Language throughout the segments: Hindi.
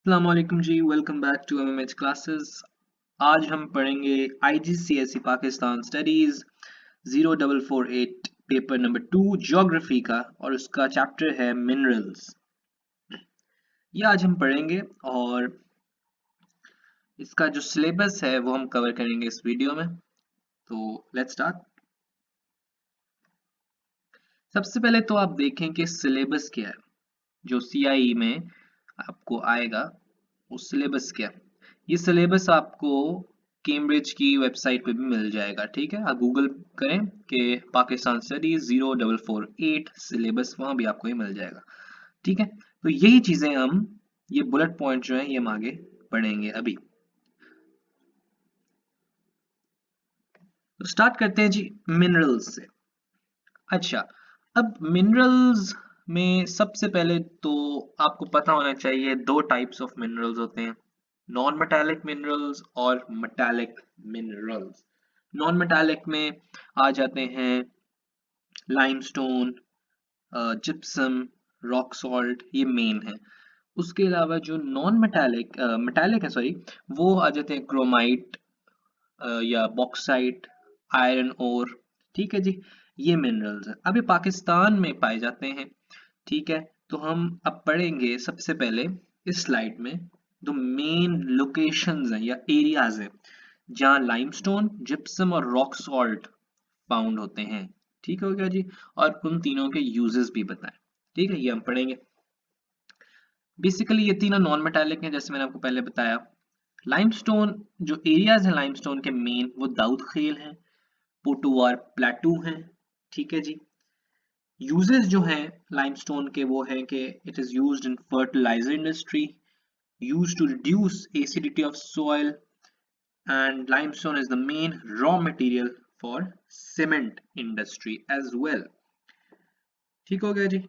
अस्सलामुअलैकुम जी, welcome back to MMH classes. आज हम पढ़ेंगे IGCSE Pakistan studies 0448 paper number 2 geography का, और उसका चैप्टर है मिनरल्स। ये आज हम पढ़ेंगे और इसका जो सिलेबस है वो हम कवर करेंगे इस वीडियो में। तो लेट्स स्टार्ट। सबसे पहले तो आप देखें कि सिलेबस क्या है जो सीआईई में आपको आएगा। वो सिलेबस क्या है? ये सिलेबस आपको कैम्ब्रिज की वेबसाइट पे भी मिल जाएगा। ठीक है, आप गूगल करें कि पाकिस्तान स्टडीज 0448 सिलेबस, वहां भी आपको ये मिल जाएगा। ठीक है, तो यही चीजें हम, ये बुलेट पॉइंट जो है ये हम आगे पढ़ेंगे अभी। तो स्टार्ट करते हैं जी मिनरल्स से। अच्छा, अब मिनरल्स में सबसे पहले तो आपको पता होना चाहिए दो टाइप्स ऑफ मिनरल्स होते हैं, नॉन मेटालिक मिनरल्स और मेटालिक मिनरल्स। नॉन मेटालिक में आ जाते हैं लाइमस्टोन, जिप्सम, रॉक सॉल्ट, ये मेन है। उसके अलावा जो नॉन मेटालिक मेटालिक है, सॉरी, वो आ जाते हैं क्रोमाइट या बॉक्साइट, आयरन ओर। ठीक है जी, ये मिनरल्स है, अभी पाकिस्तान में पाए जाते हैं। ठीक है, तो हम अब पढ़ेंगे सबसे पहले इस स्लाइड में जो मेन लोकेशंस हैं या एरियाज हैं जहाँ लाइमस्टोन, जिप्सम और रॉक सॉल्ट फाउंड होते हैं। ठीक हो गया जी, और उन तीनों के यूजेस भी बताएं। ठीक है, ये हम पढ़ेंगे। बेसिकली ये तीनों नॉन मेटालिक हैं, जैसे मैंने आपको पहले बताया। लाइमस्टोन, जो एरियाज हैं लाइमस्टोन के मेन, वो दाऊद खेल हैं, पोटुवार प्लेटू हैं। ठीक है जी, यूजेस जो हैं लाइमस्टोन के वो हैं कि it is used in fertiliser industry, used to reduce acidity of soil, and limestone is the main raw material for cement industry as well. ठीक हो गया जी,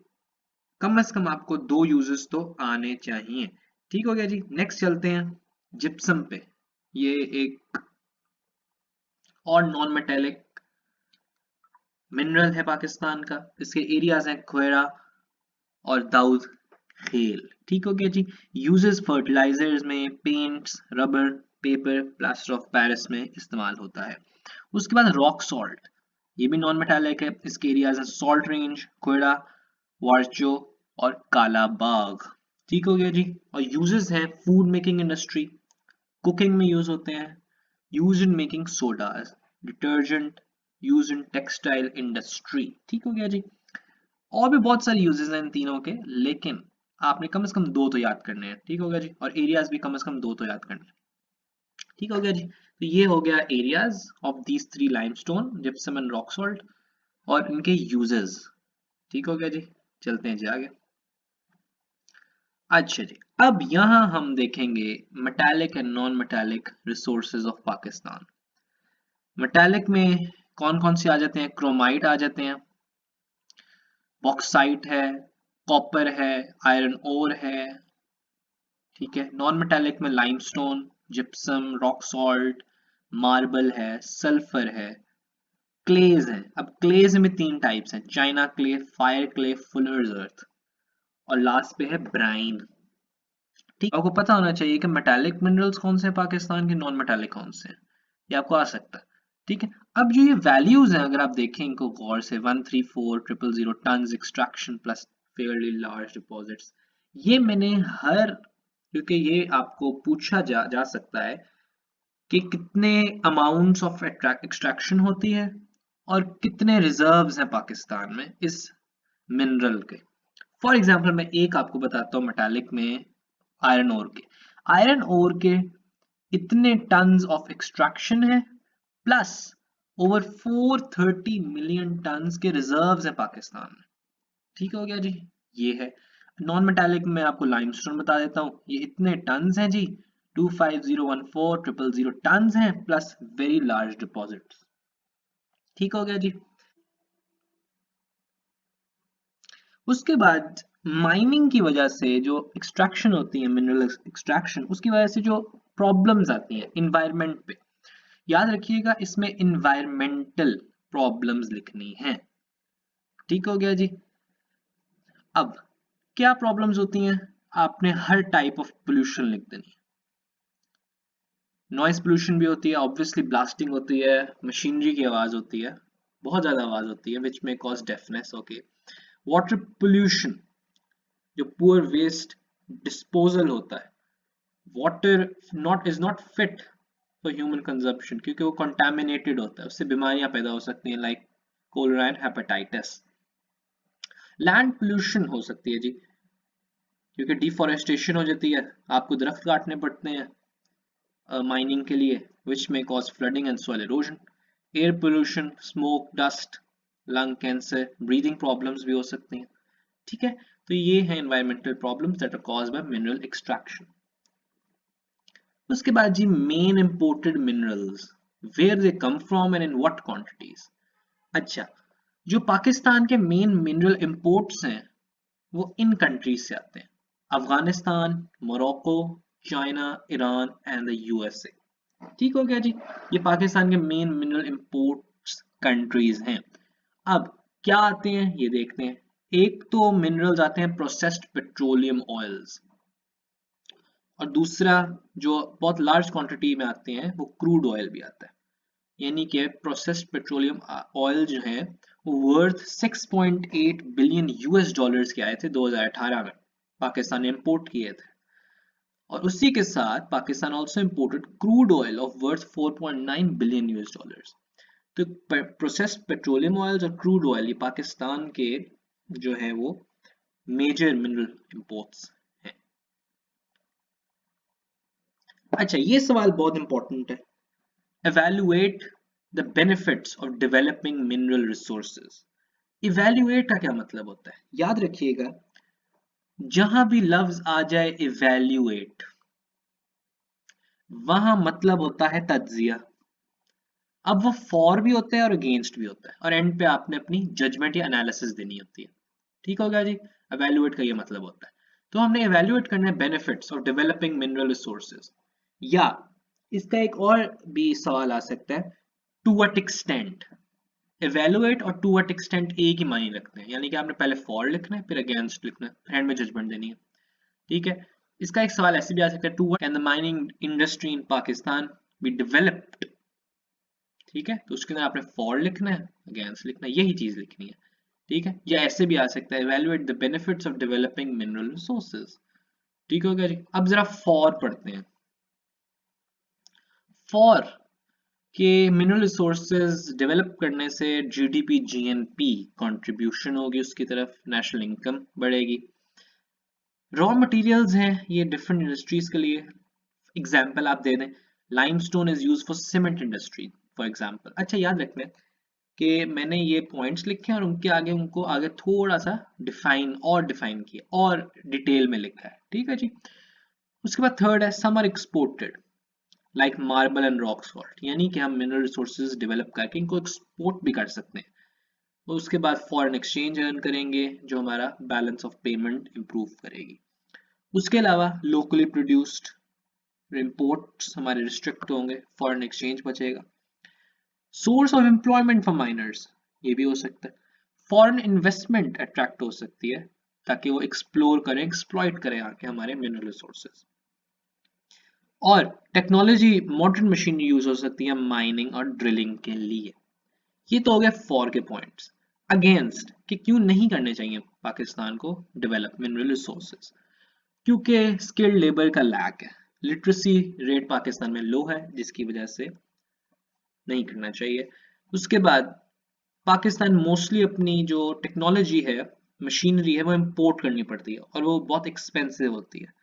कम से कम आपको दो यूजेस तो आने चाहिए। ठीक हो गया जी, नेक्स्ट चलते हैं जिप्सम पे। ये एक और नॉन मेटेलिक मिनरल है पाकिस्तान का। इसके एरियाज हैं खोएरा और दाऊद खेल। ठीक हो गया जी, यूजेस फर्टिलाइजर्स में, paints, rubber, paper, plaster of Paris में इस्तेमाल होता है। उसके बाद रॉक सॉल्ट, ये भी नॉन मेटालिक है। इसके एरियाज हैं सॉल्ट रेंज, कोयडा, वारचो और काला बाग। ठीक हो गया जी, और यूजेस हैं फूड मेकिंग इंडस्ट्री, कुकिंग में यूज होते हैं, use in making sodas, detergent, use in textile industry. ठीक हो गया जी, और भी बहुत सारे यूजेस हैं इन तीनों के, लेकिन आपने कम से कम दो तो याद करने हैं। ठीक हो गया जी, और एरियाज भी कम से कम दो तो याद करने हैं। ठीक हो गया जी, तो ये हो गया areas of these three, limestone, gypsum and rock salt, और इनके यूजेस। ठीक हो गया जी, चलते हैं जी आगे। अच्छा जी, अब यहां हम देखेंगे metallic and non metallic resources of Pakistan. Metallic में कौन कौन से आ जाते हैं? क्रोमाइट आ जाते हैं, बॉक्साइट है, कॉपर है, आयरन ओर है। ठीक है, नॉन मेटालिक में limestone, gypsum, rock salt, marble है, सल्फर है, क्लेज है। अब क्लेज में तीन टाइप्स हैं, china clay, fire clay, fuller's earth, और लास्ट पे है ब्राइन। ठीक, आपको पता होना चाहिए कि मेटालिक मिनरल्स कौन से हैं पाकिस्तान के, नॉन मेटालिक कौन से हैं, ये आपको आ सकता है। ठीक है, अब जो ये वैल्यूज हैं अगर आप देखें इनको गौर से, 134,000 tons extraction plus fairly large deposits, ये मैंने हर, क्योंकि ये आपको पूछा जा सकता है कि कितने अमाउंट्स ऑफ एक्सट्रैक्शन होती है और कितने रिजर्व्स हैं पाकिस्तान में इस मिनरल के। फॉर एग्जांपल मैं एक आपको बताता हूँ मेटालिक में, आयरन ओर के। आयरन ओर के इतने टन्स ऑफ एक्सट्रैक्शन है, प्लस ओवर 430 मिलियन टन्स के रिजर्व्स हैं पाकिस्तान में। ठीक हो गया जी, ये है। नॉन मेटालिक में आपको लाइमस्टोन बता देता हूँ, ये इतने टन्स हैं जी, 25014 टन्स हैं, प्लस वेरी लार्ज डिपॉजिट्स। ठीक हो गया जी, उसके बाद माइनिंग की वजह से जो एक्सट्रैक्शन होती है, मिनरल एक्सट्रैक्शन, उसकी वजह से जो प्रॉब्लम्स आती हैं इन्वायरमेंट पे, याद रखिएगा इसमें इन्वायरमेंटल प्रॉब्लम्स लिखनी है। ठीक हो गया जी, अब क्या प्रॉब्लम्स होती हैं? आपने हर टाइप ऑफ पोल्यूशन लिख देनी है। नॉइस पोल्यूशन भी होती है, ऑब्वियसली ब्लास्टिंग होती है, मशीनरी की आवाज होती है, बहुत ज्यादा आवाज होती है विच में cause deafness. Okay, water pollution, जो पुअर वेस्ट डिस्पोजल होता है, water not is not fit for human consumption क्योंकि वो कंटामिनेटेड होता है, उससे बीमारियां पैदा हो सकती हैं like cholera and hepatitis. Land pollution हो सकती है जी, क्योंकि डिफोरेस्टेशन हो जाती है, आपको दरख्त काटने पड़ते हैं माइनिंग के लिए, विच में cause flooding and soil erosion. Air pollution, smoke, dust, lung cancer, breathing problems भी हो सकती हैं। ठीक है, तो ये है environmental problems that are caused by mineral extraction. उसके बाद जी main imported minerals, where they come from and in what quantities. अच्छा, जो पाकिस्तान के मेन मिनरल इंपोर्ट्स हैं वो इन कंट्रीज से आते हैं, Afghanistan, Morocco, China, Iran and the USA. ठीक हो गया जी, ये पाकिस्तान के मेन मिनरल इंपोर्ट्स कंट्रीज हैं। अब क्या आते हैं ये देखते हैं। एक तो मिनरल्स आते हैं प्रोसेस्ड पेट्रोलियम ऑयल्स, और दूसरा जो बहुत लार्ज क्वांटिटी में आते हैं वो क्रूड ऑयल भी आता है। यानी कि प्रोसेस्ड पेट्रोलियम ऑयल जो है वो वर्थ 6.8 बिलियन यूएस डॉलर्स के आए थे 2018 में, पाकिस्तान ने इंपोर्ट किए थे। और उसी के साथ Pakistan also imported crude oil of worth 4.9 billion US dollars. तो प्रोसेस्ड पेट्रोलियम ऑयल्स और क्रूड ऑयल ये पाकिस्तान के जो है वो मेजर मिनरल इंपोर्ट्स हैं। अच्छा, ये सवाल बहुत इंपॉर्टेंट है, evaluate the benefits of developing mineral resources। evaluate का क्या मतलब होता है, याद रखिएगा, जहां भी लफ्ज आ जाए evaluate, वहां मतलब होता है तज्जिया। अब वो फॉर भी होता है और अगेंस्ट भी होता है, और एंड पे आपने अपनी जजमेंट या एनालिसिस देनी होती है। ठीक हो गया जी, evaluate का ये मतलब होता है। तो हमने evaluate करना है benefits of developing mineral resources, या इसका एक और भी सवाल आ सकता है, to what extent। evaluate और to what extent एक ही मायने रखते हैं, यानी कि आपने पहले for लिखना है फिर against लिखना है, एंड में जजमेंट देनी है। ठीक है, इसका एक सवाल ऐसे भी आ सकता है, to what can the mining industry in Pakistan be developed। ठीक है, तो उसके अंदर आपने for लिखना है, against लिखना है, यही चीज लिखनी है। ठीक है, या ऐसे भी आ सकता है, evaluate the benefits of developing mineral resources। ठीक हो गया जी, अब जरा for पढ़ते हैं। for कि मिनरल रिसोर्सेज डेवलप करने से जीडीपी जीएनपी कंट्रीब्यूशन होगी उसकी तरफ, नेशनल इनकम बढ़ेगी। रॉ मटेरियल्स हैं ये डिफरेंट इंडस्ट्रीज के लिए, एग्जांपल आप दे दें, limestone is used for cement industry for example. अच्छा, याद रखना कि मैंने ये पॉइंट्स लिखे हैं और उनके आगे उनको आगे थोड़ा सा डिफाइन किया और डिटेल में लिखा है। ठीक है जी, उसके बाद थर्ड है some are exported like marble and rock salt, यानी कि हम मिनरल रिसोर्सेज डेवलप करके इनको एक्सपोर्ट भी कर सकते हैं। और उसके बाद फॉरेन एक्सचेंज अर्न करेंगे जो हमारा बैलेंस ऑफ पेमेंट इंप्रूव करेगी। उसके अलावा लोकली प्रोड्यूस्ड इंपोर्ट्स हमारे रिस्ट्रिक्ट होंगे, फॉरेन एक्सचेंज बचेगा। Source of employment for miners, ये भी हो सकता है। फॉरेन इन्वेस्टमेंट अट्रैक्ट हो सकती है ताकि वो एक्सप्लोर करें, एक्सप्लॉइट करें आके हमारे मिनरल रिसोर्सेज। और टेक्नोलॉजी, मॉडर्न मशीन यूज हो सकती है माइनिंग और ड्रिलिंग के लिए। ये तो हो गया फॉर के पॉइंट्स। अगेंस्ट कि क्यों नहीं करने चाहिए पाकिस्तान को डेवलप मिनरल रिसोर्सेज, क्योंकि स्किल्ड लेबर का लैक है, लिटरेसी रेट पाकिस्तान में लो है जिसकी वजह से नहीं करना चाहिए। उसके बाद पाकिस्तान मोस्टली अपनी जो टेक्नोलॉजी है, मशीनरी है, वो इंपोर्ट करनी पड़ती है और वो बहुत एक्सपेंसिव होती है।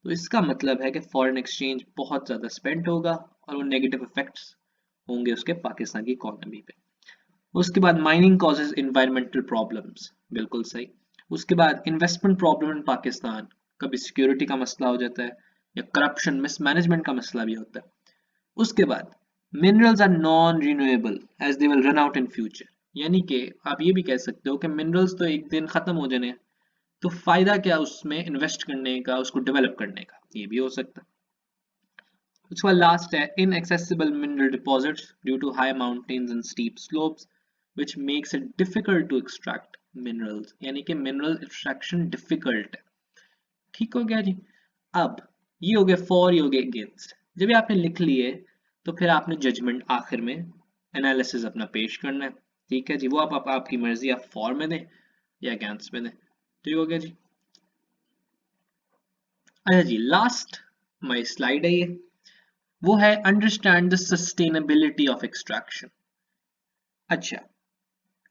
तो इसका मतलब है कि फॉरेन एक्सचेंज बहुत ज़्यादा स्पेंड होगा और वो नेगेटिव इफेक्ट्स होंगे उसके पाकिस्तान की इकोनॉमी पे। उसके बाद माइनिंग कॉजेज इन्वायरमेंटल प्रॉब्लम्स, बिल्कुल सही। उसके बाद इन्वेस्टमेंट प्रॉब्लम इन पाकिस्तान, कभी सिक्योरिटी का मसला हो जाता है या करप्शन मिसमैनेजमेंट का मसला भी होता है। उसके बाद minerals are non renewable as they will run out in future, यानी कि आप ये भी कह सकते हो कि मिनरल्स तो एक दिन खत्म हो जाने हैं, तो फायदा क्या उसमें इन्वेस्ट करने का, उसको डेवलप करने का, ये भी हो सकता है। उसके बाद लास्ट है inaccessible mineral deposits due to high mountains and steep slopes which makes it difficult to extract minerals, यानी कि mineral extraction difficult है। ठीक हो गया जी। अब ये हो गया फॉर, ये हो गया अगेंस्ट। जब ये आपने लिख लिए तो फिर आपने जजमेंट आखिर में एनालिसिस अपना पेश करना है। ठीक है जी, वो आप आपकी मर्जी, आप फॉर में दें या अगेंस्ट में दें। ठीक हो गया जी। अच्छा जी, लास्ट माई स्लाइड है ये, वो है understand the sustainability of extraction. अच्छा,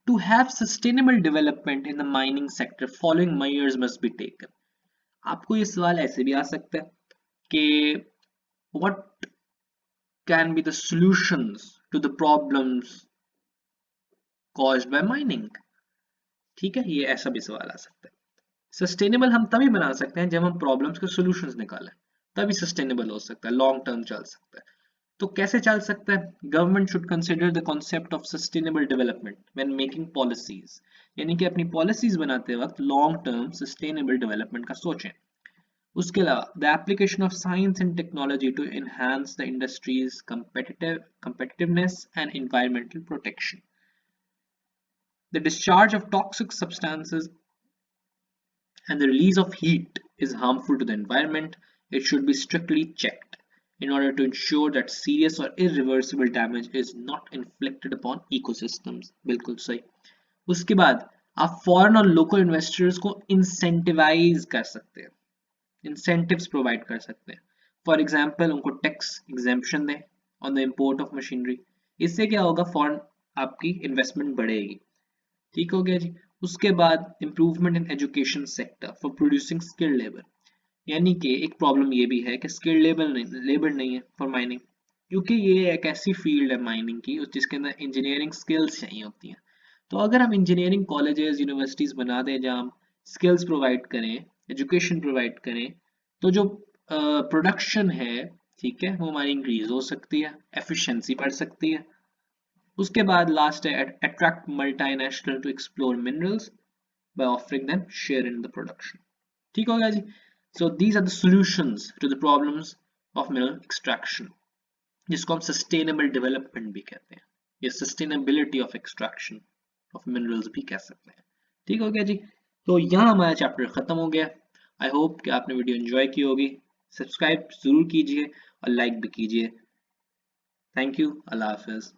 to have sustainable development in the mining sector following measures must be taken. आपको ये सवाल ऐसे भी आ सकता है कि what can be the solutions to the problems caused by mining. ठीक है, ये ऐसा भी सवाल आ सकता है। सस्टेनेबल हम तभी बना सकते हैं जब हम प्रॉब्लम्स के सॉल्यूशंस निकालें, तभी सस्टेनेबल हो सकता है, लॉन्ग टर्म चल सकता है। तो कैसे चल सकता है? Government should consider the concept of sustainable development when making policies, यानी कि अपनी पॉलिसीज बनाते वक्त लॉन्ग टर्म सस्टेनेबल डेवलपमेंट का सोचें। उसके अलावा the application of science and technology to enhance the industries competitiveness and environmental protection. The discharge of toxic substances and the release of heat is harmful to the environment. It should be strictly checked in order to ensure that serious or irreversible damage is not inflicted upon ecosystems. बिल्कुल सही। उसके बाद आप फॉरेन और लोकल इन्वेस्टर्स को इंसेंटिवाइज कर सकते हैं, इंसेंटिव्स प्रोवाइड कर सकते हैं। फॉर एग्जांपल उनको टैक्स एग्जेम्पशन दें on the import of machinery. इससे क्या होगा? फॉरेन आपकी इन्वेस्टमेंट बढ़ेगी। ठीक हो गया जी। उसके बाद improvement in education sector for producing skilled labour, यानी कि एक प्रॉब्लम ये भी है कि स्किल्ड लेबर नहीं है फॉर माइनिंग, क्योंकि ये एक ऐसी फील्ड है माइनिंग की जिसके अंदर इंजीनियरिंग स्किल्स चाहिए होती हैं। तो अगर हम इंजीनियरिंग कॉलेजेस यूनिवर्सिटीज बना दें जहाँ हम स्किल्स प्रोवाइड करें, एजुकेशन प्रोवाइड करें, तो जो प्रोडक्शन है, ठीक है, वो हमारी इंक्रीज हो सकती है, एफिशिएंसी बढ़ सकती है। उसके बाद लास्ट है attract multinational to explore minerals by offering them share in the production. ठीक हो गया जी। So these are the solutions to the problems of mineral extraction, जिसको हम सस्टेनेबल डेवलपमेंट भी कहते हैं, या sustainability of extraction of minerals भी कह सकते हैं। ठीक हो गया जी। तो यहाँ हमारा चैप्टर खत्म हो गया। आई होप कि आपने वीडियो एंजॉय की होगी। सब्सक्राइब जरूर कीजिए और लाइक भी कीजिए। Thank you. Allah Hafiz.